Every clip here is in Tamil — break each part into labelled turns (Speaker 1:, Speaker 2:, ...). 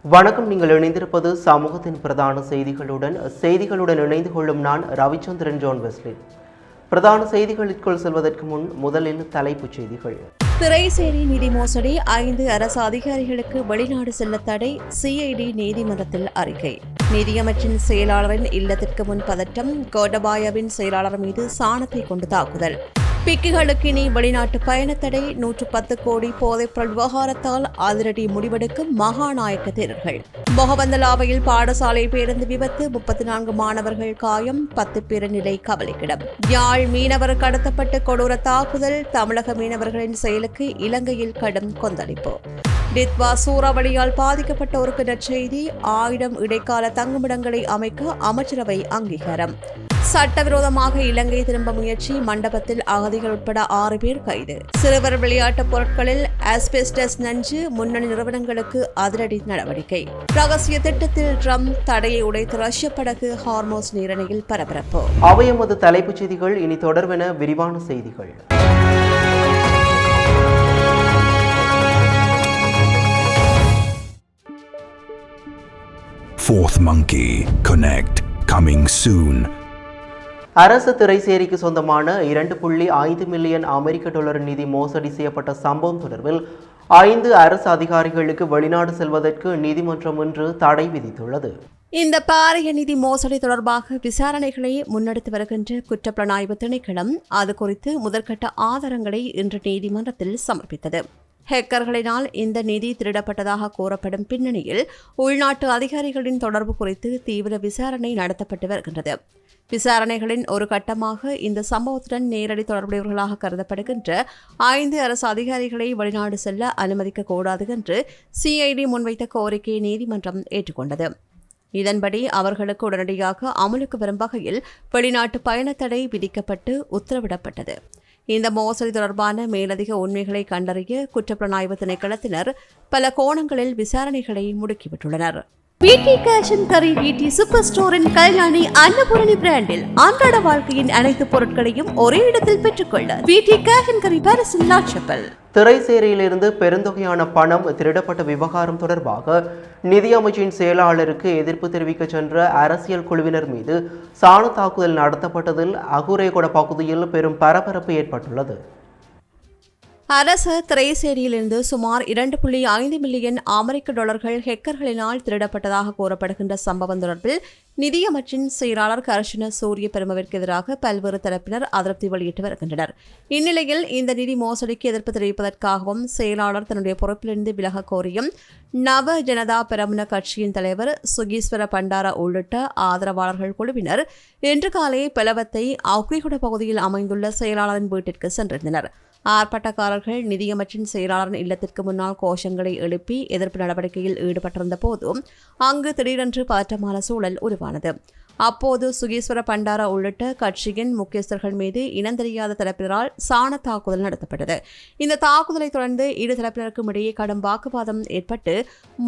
Speaker 1: வணக்கம். நீங்கள் இணைந்திருப்பது சமூகத்தின் பிரதான செய்திகளுடன் இணைந்து கொள்ளும் நான் ரவிச்சந்திரன் ஜோன் வெஸ்லி. பிரதான செய்திகளுக்குள் செல்வதற்கு முன் முதலில் தலைப்புச் செய்திகள்.
Speaker 2: திரைசேரி நிதி மோசடி, 5 அரசு அதிகாரிகளுக்கு வெளிநாடு செல்ல தடை, சிஐடி நீதிமன்றத்தில் அறிக்கை. நிதியமைச்சின் செயலாளரின் இல்லத்திற்கு முன் பதட்டம், கோட்டபாயவின் செயலாளர் மீது சாணத்தை கொண்டு தாக்குதல். பிக்குகளுக்கு இனி வெளிநாட்டு பயணத்தடை, 110 கோடி போதைப்பொருள் விவகாரத்தால் அதிரடி முடிவெடுக்கும் மகாநாயக்க தேரர்கள். மொஹபந்தலாவையில் பாடசாலை பேருந்து விபத்து, 34 மாணவர்கள் காயம், 10 பேர் நிலை கவலைக்கிடம். யாழ் மீனவர் கடத்தப்பட்டு கொடூர தாக்குதல், தமிழக மீனவர்களின் செயலுக்கு இலங்கையில் கடும் கொந்தளிப்பு. டித்வா சூறாவளியால் பாதிக்கப்பட்டோருக்கு நற்செய்தி, 1000 இடைக்கால தங்குமிடங்களை அமைக்க அமைச்சரவை அங்கீகாரம். சட்டவிரோதமாக இலங்கை திரும்ப முயற்சி, மண்டபத்தில் அகதிகள் உட்பட 6 பேர் கைது. சிறுவர் விளையாட்டுப் பொருட்களில் ஆஸ்பெஸ்டஸ் நஞ்சு, முன்னணி நிறுவனங்களுக்கு அதிரடி நடவடிக்கை. ரகசிய திட்டத்தில் ட்ரம்ப் தடையை உடைத்த ரஷ்ய படகு ஹார்மோஸ் நீரணையில் பரபரப்பு.
Speaker 1: அவை எமது தலைப்புச் செய்திகள். இனி தொடர்வென விரிவான செய்திகள்.
Speaker 3: Fourth Monkey Connect coming soon.
Speaker 1: அரசு திரைசேரிக்கு சொந்தமான 2.5 மில்லியன் அமெரிக்க டாலர் நிதி மோசடி செய்யப்பட்ட சம்பவம் தொடர்பில் 5 அரசு அதிகாரிகளுக்கு வெளிநாடு செல்வதற்கு நீதிமன்றம் இன்று தடை விதித்துள்ளது.
Speaker 2: இந்த பாரிய நிதி மோசடி தொடர்பாக விசாரணைகளை முன்னெடுத்து வருகின்ற குற்றப்புலனாய்வு திணைக்களம் அது குறித்து முதற்கட்ட ஆதாரங்களை இன்று நீதிமன்றத்தில் சமர்ப்பித்தது. ஹேக்கர்களினால் இந்த நிதி திருடப்பட்டதாக கூறப்படும் பின்னணியில் உள்நாட்டு அதிகாரிகளின் தொடர்பு குறித்து தீவிர விசாரணை நடத்தப்பட்டு வருகின்றது. விசாரணைகளின் ஒரு கட்டமாக இந்த சம்பவத்துடன் நேரடி தொடர்புடையவர்களாக கருதப்படுகின்ற 5 அரசு அதிகாரிகளை வெளிநாடு செல்ல அனுமதிக்கக்கூடாது என்று சிஐடி முன்வைத்த கோரிக்கையை நீதிமன்றம் ஏற்றுக்கொண்டது. இதன்படி அவர்களுக்கு உடனடியாக அமலுக்கு வரும் வகையில் வெளிநாட்டு பயணத்தடை விதிக்கப்பட்டு உத்தரவிடப்பட்டது. இந்த மோசடி தொடர்பான மேலதிக உண்மைகளை கண்டறிய குற்றப்புலனாய்வு திணைக்களத்தினர் பல கோணங்களில் விசாரணைகளை முடுக்கிவிட்டுள்ளனர்.
Speaker 4: VT cash and carry VT super ஸ்டோரின் கல்யாணி அன்னபூரணி பிராண்டில் அன்றாட வாழ்க்கையின் அனைத்து பொருட்களையும் ஒரே இடத்தில் பெற்றுக்கொள்ள வீட்டி கேஷ் அண்ட் கரி பாரிஸின் லாட்சப்பல்.
Speaker 1: திரைசேரியிலிருந்து பெருந்தொகையான பணம் திருடப்பட்ட விவகாரம் தொடர்பாக நிதியமைச்சின் செயலாளருக்கு எதிர்ப்பு தெரிவிக்க சென்ற அரசியல் குழுவினர் மீது சாண தாக்குதல் நடத்தப்பட்டதில் அகுரேகொட பகுதியில் பெரும் பரபரப்பு ஏற்பட்டுள்ளது.
Speaker 2: அரசு திரைசேரியிலிருந்து சுமார் 2.5 மில்லியன் அமெரிக்க டாலர்கள் ஹேக்கர்களினால் திருடப்பட்டதாக கூறப்படுகின்ற சம்பவம் தொடர்பில் நிதியமைச்சின் செயலாளர் கர்ஷன சூரிய பெருமவிற்கு எதிராக பல்வேறு தரப்பினர் அதிருப்தி வெளியிட்டு வருகின்றனர். இந்நிலையில் இந்த நிதி மோசடிக்கு எதிர்ப்பு தெரிவிப்பதற்காகவும் செயலாளர் தன்னுடைய பொறுப்பிலிருந்து விலக கோரியும் நவ ஜனதா பெரமுன கட்சியின் தலைவர் சுகீஸ்வர பண்டார உள்ளிட்ட ஆதரவாளர்கள் குழுவினர் இன்று காலை பெலவத்தை அக்ரிகுட பகுதியில் அமைந்துள்ள செயலாளரின் வீட்டிற்கு சென்றிருந்தனர். ஆர்ப்பாட்டக்காரர்கள் நிதியமைச்சின் செயலாளரின் இல்லத்திற்கு முன்னால் கோஷங்களை எழுப்பி எதிர்ப்பு நடவடிக்கையில் ஈடுபட்டிருந்த போதும் அங்கு திடீரென்று பதற்றமான சூழல் உருவானது. அப்போது சுகீஸ்வர பண்டாரா உள்ளிட்ட கட்சியின் முக்கியஸ்தர்கள் மீது இனந்தெரியாத தரப்பினரால் சாண தாக்குதல் நடத்தப்பட்டது. இந்த தாக்குதலை தொடர்ந்து இரு தரப்பினருக்கும் இடையே கடும் வாக்குவாதம் ஏற்பட்டு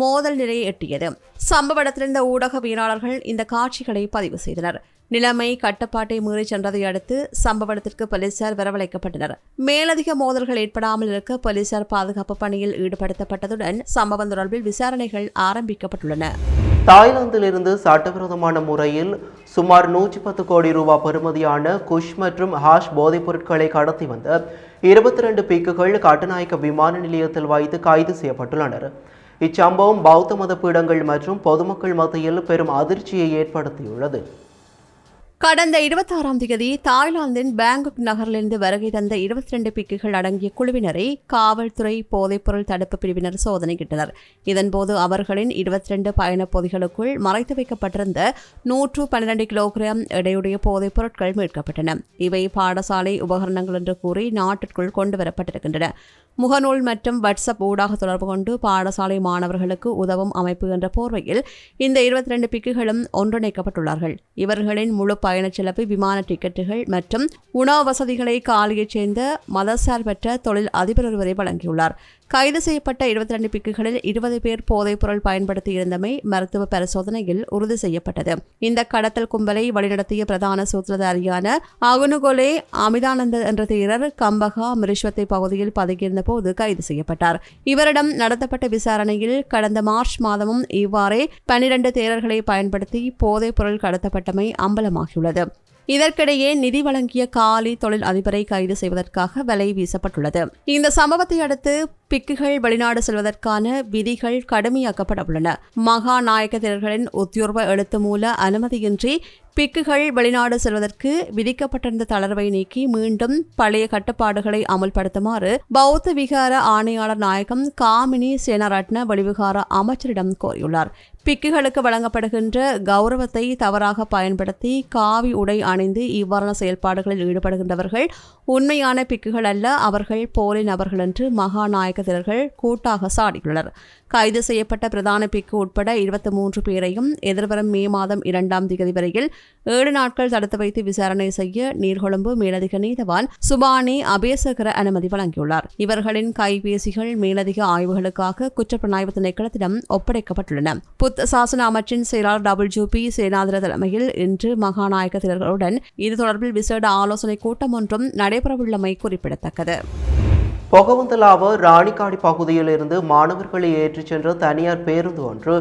Speaker 2: மோதல் நிலையை எட்டியது. சம்பவ இடத்திலிருந்த ஊடகவியலாளர்கள் இந்த காட்சிகளை பதிவு செய்தனர். நிலைமை கட்டுப்பாட்டை மீறி சென்றதை அடுத்து சம்பவ இடத்திற்கு போலீசார் வரவழைக்கப்பட்டனர். மேலதிக மோதல்கள் ஏற்படாமல் இருக்க போலீசார் பாதுகாப்பு பணியில் ஈடுபடுத்தப்பட்டதுடன் சம்பவம் தொடர்பில் விசாரணைகள் ஆரம்பிக்கப்பட்டுள்ளன.
Speaker 1: தாய்லாந்திலிருந்து சட்டவிரோதமான முறையில் சுமார் 110 கோடி ரூபாய் பெறுமதியான குஷ் மற்றும் ஹாஷ் போதைப் பொருட்களை கடத்தி வந்த 22 பீக்குகள் கட்டுநாயக்க விமான நிலையத்தில் வைத்து கைது செய்யப்பட்டுள்ளனர். இச்சம்பவம் பௌத்த மத பீடங்கள் மற்றும் பொதுமக்கள் மத்தியில் பெரும் அதிர்ச்சியை ஏற்படுத்தியுள்ளது.
Speaker 2: கடந்த 26ஆம் தேதி தாய்லாந்தின் பேங்காக் நகரிலிருந்து வருகை தந்த 22 பிக்குகள் அடங்கிய குழுவினரை காவல்துறை போதைப்பொருள் தடுப்பு பிரிவினர் சோதனையிட்டனர். இதன்போது அவர்களின் 22 பயணப் பொதிகளுக்குள் மறைத்து வைக்கப்பட்டிருந்த 112 கிலோகிராம் எடையுடைய போதைப் பொருட்கள் மீட்கப்பட்டன. இவை பாடசாலை உபகரணங்கள் என்று கூறி நாட்டிற்குள் கொண்டுவரப்பட்டிருக்கின்றன. முகநூல் மற்றும் வாட்ஸ்அப் ஊடாக தொடர்பு கொண்டு பாடசாலை மாணவர்களுக்கு உதவும் அமைப்பு என்ற போர்வையில் இந்த 22 பிக்குகளும் ஒன்றிணைக்கப்பட்டுள்ளார்கள். இவர்களின் முழு பயணச் செலவு, விமான டிக்கெட்டுகள் மற்றும் உணவு வசதிகளை காலியைச் சேர்ந்த மதசார்பற்ற தொழில் அதிபர் ஒருவரை வழங்கியுள்ளார். கைது செய்யப்பட்ட 22 பிக்குகளில் 20 பேர் போதைப்பொருள் பயன்படுத்தியிருந்தமை மருத்துவ பரிசோதனையில் உறுதி செய்யப்பட்டது. இந்த கடத்தல் கும்பலை வழிநடத்திய பிரதான சூத்திரதாரியான அகுனுகொலே அமிதானந்த என்ற தேரர் கம்பகா மிரிஷ்வத்தை பகுதியில் பதுங்கியிருந்த போது கைது செய்யப்பட்டார். இவரிடம் நடத்தப்பட்ட விசாரணையில் கடந்த மார்ச் மாதமும் இவ்வாறே 12 தேரர்களை பயன்படுத்தி போதைப் பொருள் கடத்தப்பட்டமை அம்பலமாகியுள்ளது. இதற்கிடையே நிதி வழங்கிய காலி தொழில் அதிபரை கைது செய்வதற்காக வலை வீசப்பட்டுள்ளது. இந்த சம்பவத்தை அடுத்து பிக்குகள் வெளிநாடு செல்வதற்கான விதிகள் கடுமையாக்கப்பட உள்ளன. மகாநாயக்க தேரர்களின் உத்தியோர்வ எழுத்து மூல அனுமதியின்றி பிக்குகள் வெளிநாடு செல்வதற்கு விதிக்கப்பட்டிருந்த தளர்வை நீக்கி மீண்டும் பழைய கட்டுப்பாடுகளை அமல்படுத்துமாறு பௌத்த விகார ஆணையாளர் நாயகம் காமினி சேனாரட்ன வெளிவிகார அமைச்சரிடம் கோரியுள்ளார். பிக்குகளுக்கு வழங்கப்படுகின்ற கௌரவத்தை தவறாக பயன்படுத்தி காவி உடை அணிந்து இவ்வாறான செயல்பாடுகளில் ஈடுபடுகின்றவர்கள் உண்மையான பிக்குகள் அல்ல, அவர்கள் போலி நபர்கள் என்று மகாநாயக்க தேரர்கள் கூட்டாக சாடியுள்ளனர். கைது செய்யப்பட்ட பிரதான பிக்கு உட்பட 23 பேரையும் எதிர்வரும் மே மாதம் 2ஆம் தேதி வரையில் 7 நாட்கள் தடுத்து வைத்து விசாரணை செய்ய நீர்கொழும்பு மேலதிக நீதவான் சுபானி அபேசகர அனுமதி வழங்கியுள்ளார். இவர்களின் கைபேசிகள் மேலதிக ஆய்வுகளுக்காக குற்றப்புலனாய்வு திணைக்களத்திடம் ஒப்படைக்கப்பட்டுள்ளன. புத்த சாசன அமைச்சின் செயலாளர் WP சேனாதிர தலைமையில் இன்று மகாநாயக்க தேரர்களுடன் இது தொடர்பில் விசேட ஆலோசனை கூட்டம் ஒன்றும் நடைபெறவுள்ளமை குறிப்பிடத்தக்கது.
Speaker 1: பொகவந்தலாவ ராணிக்காடி பகுதியில் இருந்து மாணவர்களை ஏற்றிச் சென்ற தனியார் பேருந்து ஒன்று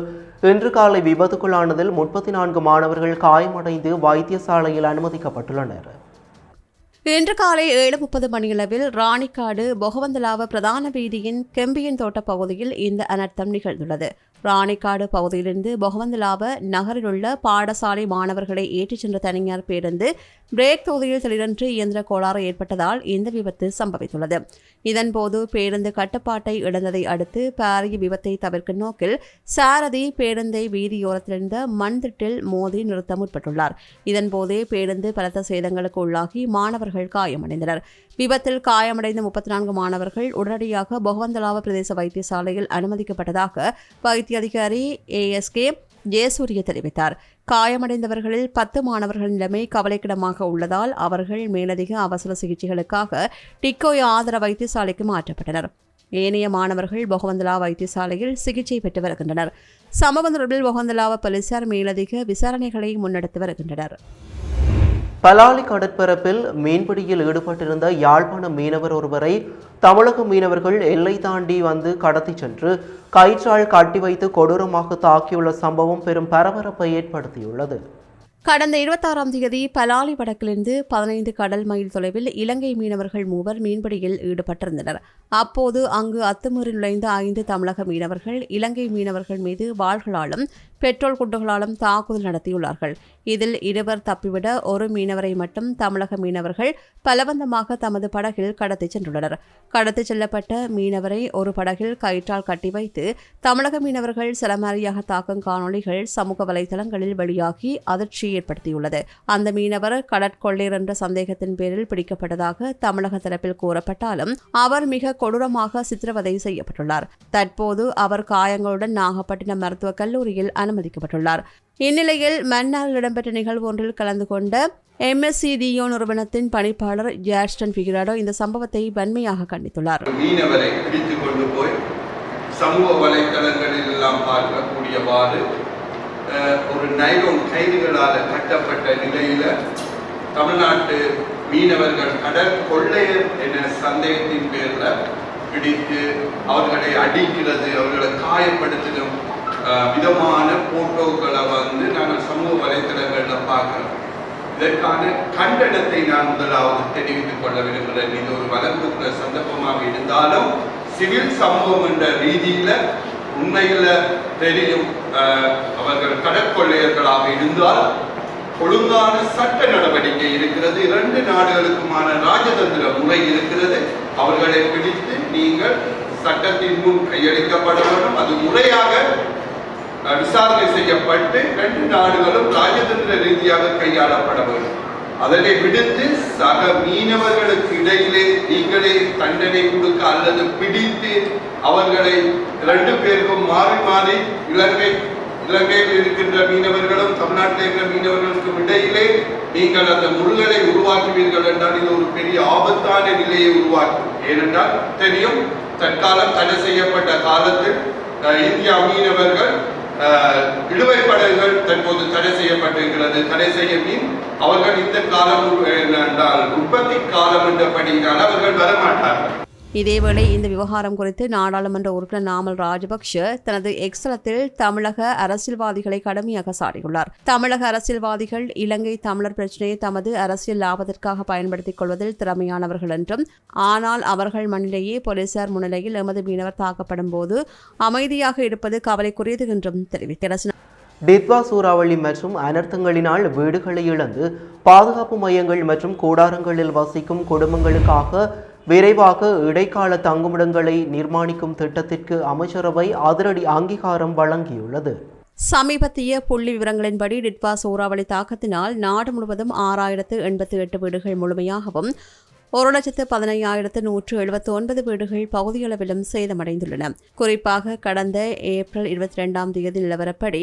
Speaker 1: இன்று காலை விபத்துக்குள்ளானதில் 34 மாணவர்கள் காயமடைந்து வைத்தியசாலையில் அனுமதிக்கப்பட்டுள்ளனர்.
Speaker 2: இன்று காலை 7:30 மணியளவில் ராணிக்காடு பொகவந்தலாவ பிரதான வீதியின் கெம்பியன் தோட்ட பகுதியில் இந்த அனர்த்தம் நிகழ்ந்துள்ளது. ராணிக்காடு பகுதியிலிருந்து பொகவந்தலாவ நகரில் உள்ள பாடசாலை மாணவர்களை ஏற்றிச் சென்ற தனியார் பேருந்து பிரேக் தொகுதியில் திடீரென்று இயந்திர கோளாறு ஏற்பட்டதால் இந்த விபத்து சம்பவித்துள்ளது. இதன்போது பேருந்து கட்டுப்பாட்டை இழந்ததை அடுத்து பாரிய விபத்தை தவிர்க்கும் நோக்கில் சாரதி பேருந்தை வீதியோரத்திலிருந்த மண் திட்டில் மோதி நிறுத்த முற்பட்டுள்ளார். இதன்போதே பேருந்து பலத்த சேதங்களுக்கு உள்ளாகி மாணவர்கள் காயமடைந்தனர். விபத்தில் காயமடைந்த 34 மாணவர்கள் உடனடியாக பொகவந்தலாவ பிரதேச வைத்தியசாலையில் அனுமதிக்கப்பட்டதாக வைத்திய அதிகாரி ASK ஜெயசூரிய தெரிவித்தார். காயமடைந்தவர்களில் 10 மாணவர்களின் நிலைமை கவலைக்கிடமாக உள்ளதால் அவர்கள் மேலதிக அவசர சிகிச்சைகளுக்காக டிக்கோய் ஆதார வைத்தியசாலைக்கு மாற்றப்பட்டனர். ஏனைய மாணவர்கள் பொகவந்தலாவ வைத்தியசாலையில் சிகிச்சை பெற்று வருகின்றனர். சம்பவம் தொடர்பில் பொகவந்தலாவ போலீசார் மேலதிக விசாரணைகளை முன்னெடுத்து வருகின்றனர்.
Speaker 1: பலாலி கடற்பரப்பில் மீன்பிடியில் ஈடுபட்டிருந்த யாழ்ப்பாண மீனவர் ஒருவரை தமிழக மீனவர்கள் எல்லை தாண்டி வந்து கடத்தி சென்று கயிற்றால் கட்டி வைத்து கொடூரமாக தாக்கியுள்ள சம்பவம் பெரும் பரபரப்பை ஏற்படுத்தியுள்ளது.
Speaker 2: கடந்த 26ஆம் தேதி பலாலி வடக்கிலிருந்து 15 கடல் மைல் தொலைவில் இலங்கை மீனவர்கள் 3 மீன்பிடியில் ஈடுபட்டிருந்தனர். அப்போது அங்கு அத்துமீறி நுழைந்த 5 தமிழக மீனவர்கள் இலங்கை மீனவர்கள் மீது வாள்களாலும் பெட்ரோல் குண்டுகளாலும் தாக்குதல் நடத்தியுள்ளார்கள். இதில் 2 தப்பிவிட ஒரு மீனவரை மட்டும் தமிழக மீனவர்கள் பலவந்தமாக தமது படகில் கடத்திச் சென்றுள்ளனர். கடத்திச் செல்லப்பட்ட மீனவரை ஒரு படகில் கயிற்றால் கட்டி வைத்து தமிழக மீனவர்கள் சரமாரியாக தாக்கும் காணொலிகள் சமூக வலைதளங்களில் வெளியாகி அதிர்ச்சி ஏற்படுத்தியுள்ளது. அந்த மீனவர் கடற்கொள்ளையர் என்ற சந்தேகத்தின் பேரில் பிடிக்கப்பட்டதாக தமிழக தரப்பில் கூறப்பட்டாலும் அவர் மிக கொடூரமாக சித்திரவதை செய்யப்பட்டுள்ளார். தற்போது அவர் காயங்களுடன் நாகப்பட்டினம் மருத்துவக் கல்லூரியில் அனுமதிக்கப்பட்டுள்ளார். இந்நிலையில் மன்னாரில் இடம்பெற்ற நிகழ்வு ஒன்றில் கலந்து கொண்ட MSCDO நிறுவனத்தின் பணிப்பாளர் ஜாஸ்டன் பிகிராடோ இந்த சம்பவத்தை வன்மையாக கண்டித்துள்ளார்.
Speaker 5: மீனவரை பிடித்துக் கொண்டு போய் சமூக வலைத்தளங்களில் எல்லாம் பார்க்கக்கூடியவாறு ஒரு நைலோன் கயிறுகளால் கட்டப்பட்ட நிலையில தமிழ்நாட்டு மீனவர்கள் கடல் கொள்ளையர் என்ற சந்தேகத்தின் பேர்ல பிடித்து அவர்களை அடிக்கிறது, அவர்களை காயப்படுத்தும் விதமான போட்டோக்களை நாங்கள் சமூக வலைத்தளங்களில் பார்க்கிறோம். இதற்கான கண்டனத்தை நான் முதலாவது தெரிவித்துக் கொள்ள விரும்புகிறேன். இது ஒரு வழங்குகிற சந்தர்ப்பமாக இருந்தாலும் சிவில் சமூகம் என்ற ரீதியில உண்மையில தெரியும் அவர்கள் கடற்கொள்ளையர்களாக இருந்தால் ஒழுங்கான சட்ட நடவடிக்கை இருக்கிறது. 2 நாடுகளுக்குமான ராஜதந்திர முறை இருக்கிறது. அவர்களை பிடித்து நீங்கள் சட்டத்தின் முன் கையளிக்கப்பட வேண்டும். அது முறையாக விசாரணை செய்யப்பட்டு 2 நாடுகளும் ராஜதந்திர ரீதியாக கையாளப்பட வேண்டும். அதனை விடுத்து சக மீனவர்களுக்கு இடையிலே நீங்களே தண்டனை கொடுக்க அல்லது பிடித்து அவர்களை 2 பேருக்கும் மாறி மாறி இலங்கையில் இருக்கின்ற மீனவர்களும் தமிழ்நாட்டில் இருக்கிற மீனவர்களுக்கும் இடையிலே நீங்கள் அந்த முருகலை உருவாக்குவீர்கள் என்றால் இது ஒரு பெரிய ஆபத்தான நிலையை உருவாக்கும். ஏனென்றால் தெரியும் தற்காலம் தடை செய்யப்பட்ட காலத்தில் இந்தியா மீனவர்கள் இழுவை படகுகள் தற்போது தடை செய்யப்பட்டிருக்கிறது. தடை செய்ய மீன் அவர்கள் இந்த காலம் என்றால் உற்பத்தி காலம் என்றபடியால் அவர்கள் வரமாட்டார்கள்.
Speaker 2: இதேவேளை இந்த விவகாரம் குறித்து நாடாளுமன்ற உறுப்பினர் நாமல் ராஜபக்ஷ தனது எக்ஸலத்தில் தமிழக அரசியல்வாதிகளை கடுமையாக சாடியுள்ளார். தமிழக அரசியல்வாதிகள் இலங்கை தமிழர் பிரச்சினையை தமது அரசியல் லாபத்திற்காக பயன்படுத்திக் கொள்வதில் திறமையானவர்கள் என்றும், ஆனால் அவர்கள் மண்ணிலேயே போலீசார் முன்னிலையில் எமது மீனவர் தாக்கப்படும் போது அமைதியாக இருப்பது கவலைக்குரியது என்றும் தெரிவித்தார்.
Speaker 1: டித்வா சூறாவளி மற்றும் அனர்த்தங்களினால் வீடுகளை இழந்து பாதுகாப்பு மையங்கள் மற்றும் கூடாரங்களில் வசிக்கும் குடும்பங்களுக்காக விரைவாக இடைக்கால தங்குமிடங்களை நிர்மாணிக்கும் திட்டத்திற்கு அமைச்சரவை அதிரடி அங்கீகாரம் வழங்கியுள்ளது.
Speaker 2: சமீபத்திய புள்ளி விவரங்களின்படி டிட்வா சூறாவளி தாக்கத்தினால் நாடு முழுவதும் 6088 வீடுகள் முழுமையாகவும் 1,15,179 வீடுகள் பகுதியளவிலும் சேதமடைந்துள்ளன. குறிப்பாக கடந்த ஏப்ரல் 22ஆம் தேதி நிலவரப்படி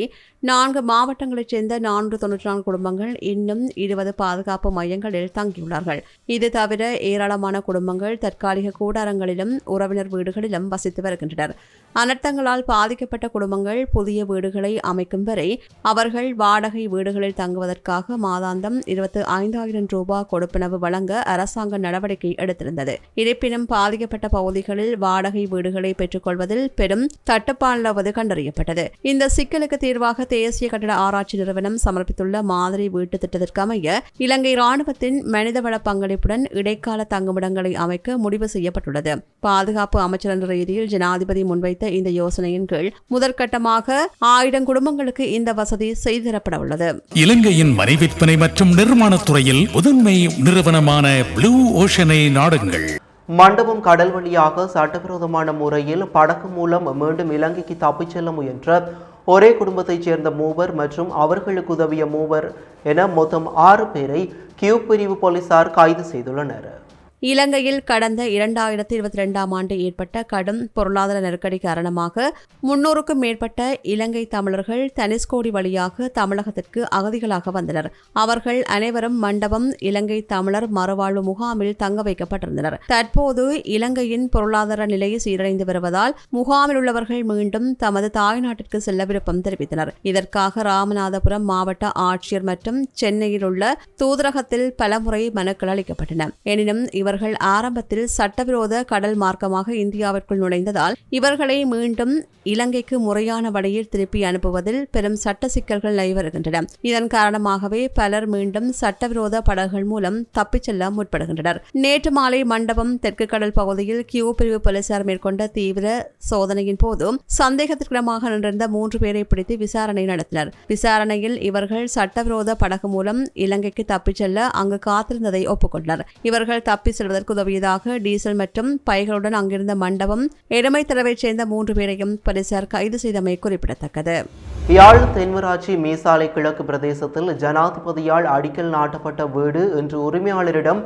Speaker 2: 4 மாவட்டங்களைச் சேர்ந்த 494 குடும்பங்கள் இன்னும் 20 பாதுகாப்பு மையங்களில் தங்கியுள்ளார்கள். இது தவிர ஏராளமான குடும்பங்கள் தற்காலிக கூடாரங்களிலும் உறவினர் வீடுகளிலும் வசித்து வருகின்றனர். அனர்த்தங்களால் பாதிக்கப்பட்ட குடும்பங்கள் புதிய வீடுகளை அமைக்கும் வரை அவர்கள் வாடகை வீடுகளில் தங்குவதற்காக மாதாந்தம் 25,000 ரூபாய் கொடுப்பனவு வழங்க அரசாங்க நடவடிக்கை எடுத்திருந்தது. இருப்பினும் பாதிக்கப்பட்ட பகுதிகளில் வாடகை வீடுகளை பெற்றுக்கொள்வதில் பெரும் தட்டுப்பாடு கண்டறியப்பட்டது. இந்த சிக்கலுக்கு தீர்வாக தேசிய கட்டட ஆராய்ச்சி நிறுவனம் சமர்ப்பித்துள்ள மாதிரி வீட்டு திட்டத்திற்கு அமைய இலங்கை ராணுவத்தின் மனிதவள பங்களிப்புடன் இடைக்கால தங்குமிடங்களை அமைக்க முடிவு செய்யப்பட்டுள்ளது. பாதுகாப்பு அமைச்சர் என்ற ரீதியில் ஜனாதிபதி முன்வைத்த இந்த யோசனையின் கீழ் முதற்கட்டமாக 1000 குடும்பங்களுக்கு இந்த வசதி செய்து தரப்பட உள்ளது.
Speaker 6: இலங்கையின் மனை விற்பனை மற்றும் நிர்மாணத் துறையில் முதன்மை நிறுவனமான ப்ளூ ஓஷனை நாடுங்கள்.
Speaker 1: மண்டபம் கடல் வழியாக சட்டவிரோதமான முறையில் படகு மூலம் மீண்டும் இலங்கைக்கு தப்பிச் செல்ல முயன்ற ஒரே குடும்பத்தைச் சேர்ந்த 3 மற்றும் அவர்களுக்கு உதவிய 3 என மொத்தம் 6 பேரை கியூப் பிரிவு போலீசார் கைது செய்துள்ளனர்.
Speaker 2: இலங்கையில் கடந்த 2022ஆம் ஆண்டு ஏற்பட்ட கடும் பொருளாதார நெருக்கடி காரணமாக 300க்கும் மேற்பட்ட இலங்கை தமிழர்கள் தனுஷ்கோடி வழியாக தமிழகத்திற்கு அகதிகளாக வந்தனர். அவர்கள் அனைவரும் மண்டபம் இலங்கை தமிழர் மறுவாழ்வு முகாமில் தங்க வைக்கப்பட்டிருந்தனர். தற்போது இலங்கையின் பொருளாதார நிலை சீரடைந்து வருவதால் முகாமில் உள்ளவர்கள் மீண்டும் தமது தாய்நாட்டிற்கு செல்ல விருப்பம் தெரிவித்தனர். இதற்காக ராமநாதபுரம் மாவட்ட ஆட்சியர் மற்றும் சென்னையில் உள்ள தூதரகத்தில் பலமுறை மனுக்கள் அளிக்கப்பட்டன. எனினும் இவர்கள் ஆரம்பத்தில் சட்டவிரோத கடல் மார்க்கமாக இந்தியாவிற்குள் நுழைந்ததால் இவர்களை மீண்டும் இலங்கைக்கு முறையான வழியில் திருப்பி அனுப்புவதில் பெரும் சட்ட சிக்கல்கள் நிலவி வருகின்றன. இதன் காரணமாகவே பலர் மீண்டும் சட்டவிரோத படகுகள் மூலம் தப்பிச் செல்ல முற்படுகின்றனர். நேற்று மாலை மண்டபம் தெற்கு கடல் பகுதியில் கியூ பிரிவு போலீசார் மேற்கொண்ட தீவிர சோதனையின் போது சந்தேகத்திற்கிடமாக நின்றிருந்த 3 பேரை பிடித்து விசாரணை நடத்தினர். விசாரணையில் இவர்கள் சட்டவிரோத படகு மூலம் இலங்கைக்கு தப்பிச் செல்ல அங்கு காத்திருந்ததை ஒப்புக்கொண்டனர். இவர்கள் தப்பி செல்வதற்கு உதவியதாக டீசல் மற்றும் பைகளுடன் அங்கிருந்த மண்டபம் எருமை தரவைச் சேர்ந்த 3 பேரையும் போலீசார் கைது செய்தமை குறிப்பிடத்தக்கது.
Speaker 1: யாழ் தென்மராட்சி மீசாலை கிழக்கு பிரதேசத்தில் ஜனாதிபதியால் அடிக்கல் நாட்டப்பட்ட வீடு இன்று உரிமையாளரிடம்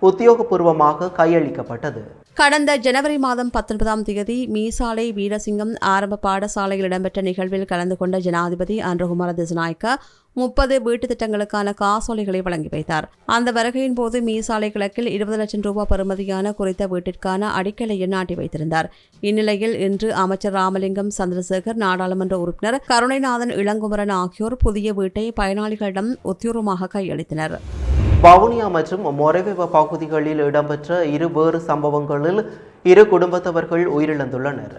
Speaker 1: உத்தியோகபூர்வமாக கையளிக்கப்பட்டது.
Speaker 2: கடந்த ஜனவரி மாதம் 19ஆம் தேதி மீசாலை வீரசிங்கம் ஆரம்ப பாடசாலையில் இடம்பெற்ற நிகழ்வில் கலந்து கொண்ட ஜனாதிபதி அன்ருகுமார திசாநாயக்க 30 வீட்டு திட்டங்களுக்கான காசோலைகளை வழங்கி வைத்தார். அந்த வருகையின் போது மீசாலை கிழக்கில் 20 லட்சம் ரூபாய் பெறுமதியான குறித்த வீட்டிற்கான அடிக்கலையை நாட்டி வைத்திருந்தார். இந்நிலையில் இன்று அமைச்சர் ராமலிங்கம் சந்திரசேகர், நாடாளுமன்ற உறுப்பினர் கருணைநாதன் இளங்குமரன் ஆகியோர் புதிய வீட்டை பயனாளிகளிடம் உத்தியோகமாக கையளித்தனர்.
Speaker 1: வவுனியா மற்றும் மொரவெவ பகுதிகளில் இடம்பெற்ற 2 வேறு சம்பவங்களில் 2 குடும்பத்தவர்கள் உயிரிழந்துள்ளனர்.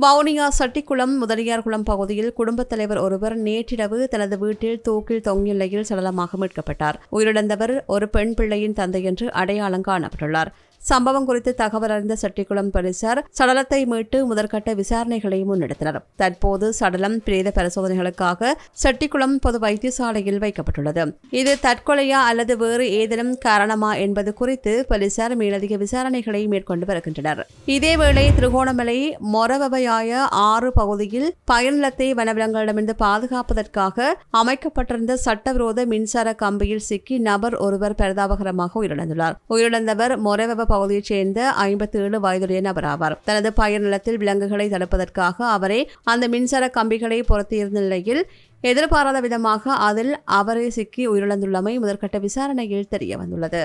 Speaker 2: வவுனியா சட்டிக்குளம் முதலியார்குளம் பகுதியில் குடும்பத் தலைவர் ஒருவர் நேற்றிரவு தனது வீட்டில் தூக்கில் தொங்கிய நிலையில் சடலமாக மீட்கப்பட்டார். உயிரிழந்தவர் ஒரு பெண் பிள்ளையின் தந்தை என்று அடையாளம் காணப்பட்டுள்ளார். சம்பவம் குறித்து தகவல் அறிந்த சட்டிக்குளம் போலீசார் சடலத்தை மீட்டு முதற்கட்ட விசாரணைகளை முன்னெடுத்தனர். தற்போது சடலம் பிரேத பரிசோதனைகளுக்காக சட்டிக்குளம் பொது வைத்தியசாலையில் வைக்கப்பட்டுள்ளது. இது தற்கொலையா அல்லது வேறு ஏதேனும் காரணமா என்பது குறித்து போலீசார் மேலதிக விசாரணைகளை மேற்கொண்டு வருகின்றனர். இதேவேளை திருகோணமலை மொரவவையாய 6 பகுதியில் பயனிலத்தை வனவிலங்குகளிடமிருந்து பாதுகாப்பதற்காக அமைக்கப்பட்டிருந்த சட்டவிரோத மின்சார கம்பியில் சிக்கி நபர் ஒருவர் பரிதாபகரமாக உயிரிழந்துள்ளார். உயிரிழந்தவர் மொரவெவ பகுதியைச் சேர்ந்த 57 வயதுடைய நபர் ஆவார். தனது பயிர் நிலத்தில் விலங்குகளை தடுப்பதற்காக அவரே அந்த மின்சார கம்பிகளை பொருத்தியிருந்த நிலையில் எதிர்பாராத விதமாக அதில் அவரை சிக்கி உயிரிழந்துள்ளமை முதற்கட்ட விசாரணையில் தெரியவந்துள்ளது.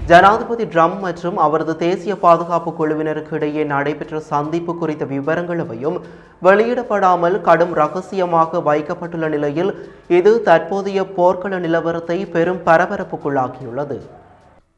Speaker 1: ஜனாதிபதி ட்ரம்ப் மற்றும் அவரது தேசிய பாதுகாப்பு குழுவினருக்கு இடையே நடைபெற்ற சந்திப்பு குறித்த விவரங்களவையும் வெளியிடப்படாமல் கடும் ரகசியமாக வைக்கப்பட்டுள்ள நிலையில் இது தற்போதைய போர்க்கள நிலவரத்தை பெரும் பரபரப்புக்குள்ளாக்கியுள்ளது.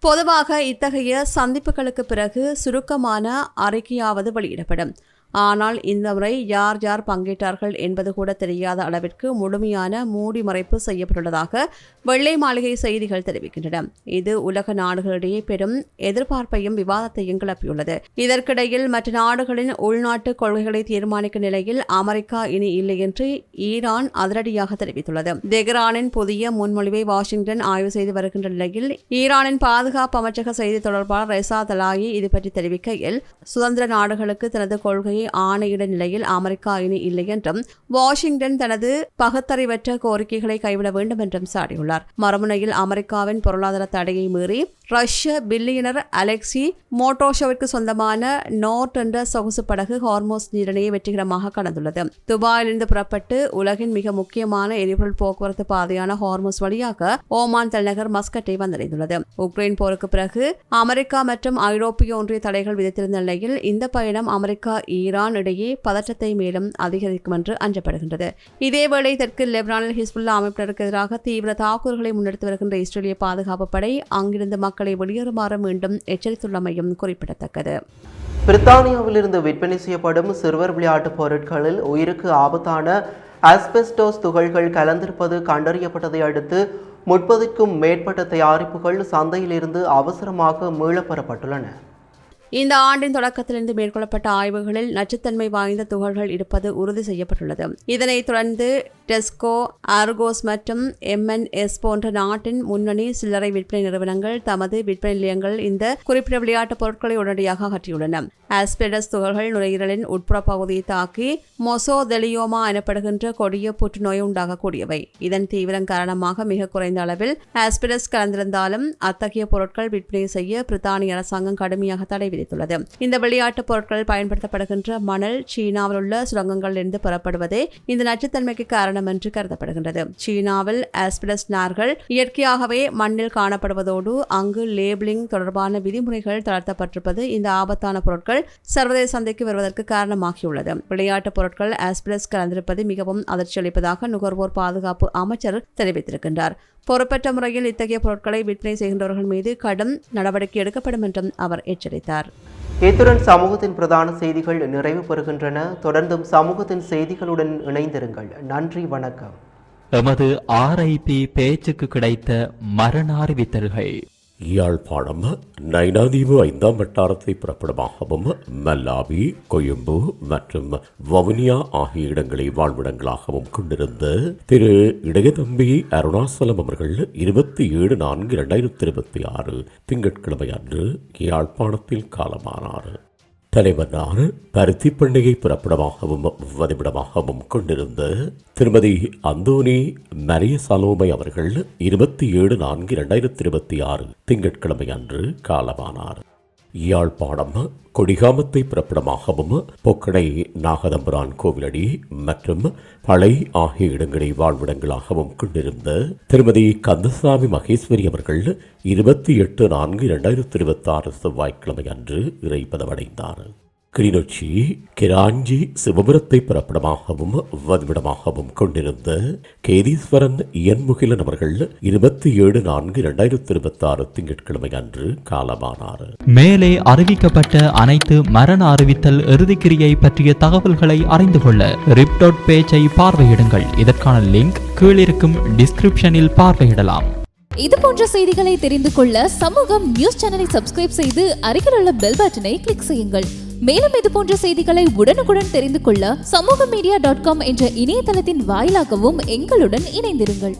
Speaker 2: பொதுவாக இத்தகைய சந்திப்புகளுக்கு பிறகு சுருக்கமான அறிக்கையாவது வெளியிடப்படும். ஆனால் இந்த முறை யார் யார் பங்கேற்றார்கள் என்பது கூட தெரியாத அளவிற்கு முழுமையான மூடி மறைப்பு செய்யப்பட்டுள்ளதாக வெள்ளை மாளிகை செய்திகள் தெரிவிக்கின்றன. இது உலக நாடுகளிடையே பெரும் எதிர்பார்ப்பையும் விவாதத்தையும் கிளப்பியுள்ளது. இதற்கிடையில் மற்ற நாடுகளின் உள்நாட்டு கொள்கைகளை தீர்மானிக்கும் நிலையில் அமெரிக்கா இனி இல்லை என்று ஈரான் அதிரடியாக தெரிவித்துள்ளது. தெஹ்ரானின் புதிய முன்மொழிவை வாஷிங்டன் ஆய்வு செய்து வருகின்ற நிலையில் ஈரானின் பாதுகாப்பு அமைச்சக செய்தி தொடர்பாளர் ரெசா தலாயி இது பற்றி தெரிவிக்கையில், சுதந்திர நாடுகளுக்கு தனது கொள்கையை ஆணையிட நிலையில் அமெரிக்கா இனி இல்லை என்றும் வாஷிங்டன் தனது பகுத்தறிவற்ற கோரிக்கைகளை கைவிட வேண்டும் என்றும் சாடியுள்ளார். மறுமுனையில் அமெரிக்காவின் பொருளாதார தடையை மீறி ரஷ்ய பில்லியனர் அலெக்சி மோட்டோஷோவிற்கு சொந்தமான நோர்ட் என்ற சொகுசு படகு ஹார்மோஸ் நீரிணையை வெற்றிகரமாக கடந்துள்ளது. துபாயிலிருந்து புறப்பட்டு உலகின் மிக முக்கியமான எரிபொருள் போக்குவரத்து பாதையான ஹார்மோஸ் வழியாக ஓமான் தலைநகர் மஸ்கட்டை வந்தடைந்துள்ளது. உக்ரைன் போருக்கு பிறகு அமெரிக்கா மற்றும் ஐரோப்பிய ஒன்றிய தடைகள் விதித்திருந்த நிலையில் இந்த பயணம் அமெரிக்கா ஈரான் இடையே பதற்றத்தை மேலும் அதிகரிக்கும் என்று அஞ்சப்படுகின்றது. இதேவேளை தெற்கு லெபனானில் ஹிஸ்புல்லா அமைப்பினருக்கு எதிராக தீவிர தாக்குதல்களை முன்னெடுத்து வருகின்ற இஸ்ரேலிய பாதுகாப்பு படை அங்கிருந்து மக்களை வெளியேறுமாறு மீண்டும் எச்சரித்துள்ளமையும் குறிப்பிடத்தக்கது.
Speaker 1: பிரித்தானியாவிலிருந்து விற்பனை செய்யப்படும் சிறுவர் விளையாட்டுப் பொருட்களில் உயிருக்கு ஆபத்தான ஆஸ்பெஸ்டோஸ் துகள்கள் கலந்திருப்பது கண்டறியப்பட்டதை அடுத்து 30க்கும் மேற்பட்ட தயாரிப்புகள் சந்தையிலிருந்து அவசரமாக மீளப்பெறப்பட்டுள்ளன.
Speaker 2: இந்த ஆண்டின் தொடக்கத்திலிருந்து மேற்கொள்ளப்பட்ட ஆய்வுகளில் நச்சுத்தன்மை வாய்ந்த துகள்கள் இருப்பது உறுதி செய்யப்பட்டுள்ளது. இதனைத் தொடர்ந்து டெஸ்கோ, ஆர்கோஸ் மற்றும் MNS போன்ற நாட்டின் முன்னணி சில்லறை விற்பனை நிறுவனங்கள் தமது விற்பனை நிலையங்கள் இந்த குறிப்பிட்ட விளையாட்டுப் பொருட்களை உடனடியாக அகற்றியுள்ளன. ஆஸ்பெடஸ் துகள்கள் நுரையீரலின் உட்புற பகுதியை தாக்கி மொசோதெலியோமா எனப்படுகின்ற கொடிய புற்றுநோய் உண்டாகக்கூடியவை. இதன் தீவிரம் காரணமாக மிக குறைந்த அளவில் ஆஸ்பெடஸ் கலந்திருந்தாலும் அத்தகைய பொருட்கள் விற்பனை செய்ய பிரித்தானிய அரசாங்கம் கடுமையாக தடை விதித்துள்ளது. இந்த விளையாட்டுப் பொருட்கள் பயன்படுத்தப்படுகின்ற மணல் சீனாவில் உள்ள சுரங்கங்களிலிருந்து பெறப்படுவதே இந்த நச்சுத்தன்மைக்கு காரணம் என்று கருதப்படுகின்றது. சீனாவில் ஆஸ்பெடஸ் நார்கள் இயற்கையாகவே மண்ணில் காணப்படுவதோடு அங்கு லேபிளிங் தொடர்பான விதிமுறைகள் தளர்த்தப்பட்டிருப்பது இந்த ஆபத்தான பொருட்கள் சர்வதேச சந்தைக்கு வருவதற்கு காரணமாகியுள்ளது. விளையாட்டுப் பொருட்கள் ஆஸ்பெடஸ் கலந்திருப்பது மிகவும் அதிர்ச்சி அளிப்பதாக நுகர்வோர் பாதுகாப்பு அமைச்சர் தெரிவித்திருக்கின்றார். பொறுப்பற்ற முறையில் இத்தகைய பொருட்களை விற்பனை செய்கின்றவர்கள் மீது கடும் நடவடிக்கை எடுக்கப்படும் என்றும் அவர் எச்சரித்தார்.
Speaker 1: இத்துடன் சமூகத்தின் பிரதான செய்திகள் நிறைவு பெறுகின்றன. தொடர்ந்தும் சமூகத்தின் செய்திகளுடன் இணைந்திருங்கள். நன்றி, வணக்கம்.
Speaker 7: எமது RIP பேச்சுக்கு கிடைத்த மரண அறிவித்தல்கள்.
Speaker 8: யாழ்ப்பாணம் நைனாதீவு 5ஆம் வட்டாரத்தை புறப்படமாகவும் மல்லாவி, கொழும்பு மற்றும் வவுனியா ஆகிய இடங்களை வாழ்விடங்களாகவும் கொண்டிருந்த திரு இடையதம்பி அருணாசலம் அவர்கள் 27/4/2026 திங்கட்கிழமை அன்று யாழ்ப்பாணத்தில் காலமானார். தலைவனார் பருத்திப்பண்டிகை புறப்படமாகவும் வதிவிடமாகவும் கொண்டிருந்த திருமதி அந்தோனி மரிய சலோமை அவர்கள் 27/4/2026 திங்கட்கிழமை அன்று காலமானார். யாழ்ப்பாணம் கொடிகாமத்தை புறப்படமாகவும் பொக்கடை நாகதம்பரான் கோவிலடி மற்றும் பளை ஆகிய இடங்களை வாழ்விடங்களாகவும் கொண்டிருந்த திருமதி கந்தசாமி மகேஸ்வரி அவர்கள் 28/4/2026 செவ்வாய்க்கிழமை அன்று இறைப்பதமடைந்தார். கிளிநொச்சி கிராஞ்சி சிவபுரத்தை புறப்படமாகவும் வதிவிடமாகவும் கொண்டிருந்த கேதீஸ்வரன் இயன்முகிலன் அவர்கள் 27/4/2026 திங்கட்கிழமை அன்று காலமானார்.
Speaker 7: மேலே அறிவிக்கப்பட்ட அனைத்து மரண அறிவித்தல் இறுதிக்கிரியை பற்றிய தகவல்களை அறிந்து கொள்ள ரிப் பேஜை பார்வையிடுங்கள். இதற்கான லிங்க் கீழிருக்கும் டிஸ்கிரிப்ஷனில் பார்வையிடலாம்.
Speaker 9: இது போன்ற செய்திகளை தெரிந்து கொள்ள சமூகம் நியூஸ் சேனலை சப்ஸ்கிரைப் செய்து அருகில் உள்ள பெல் பட்டனை கிளிக் செய்யுங்கள். மேலும் இது போன்ற செய்திகளை உடனுக்குடன் தெரிந்து கொள்ள சமூகமீடியா.com என்ற இணையதளத்தின் வாயிலாகவும் எங்களுடன் இணைந்திருங்கள்.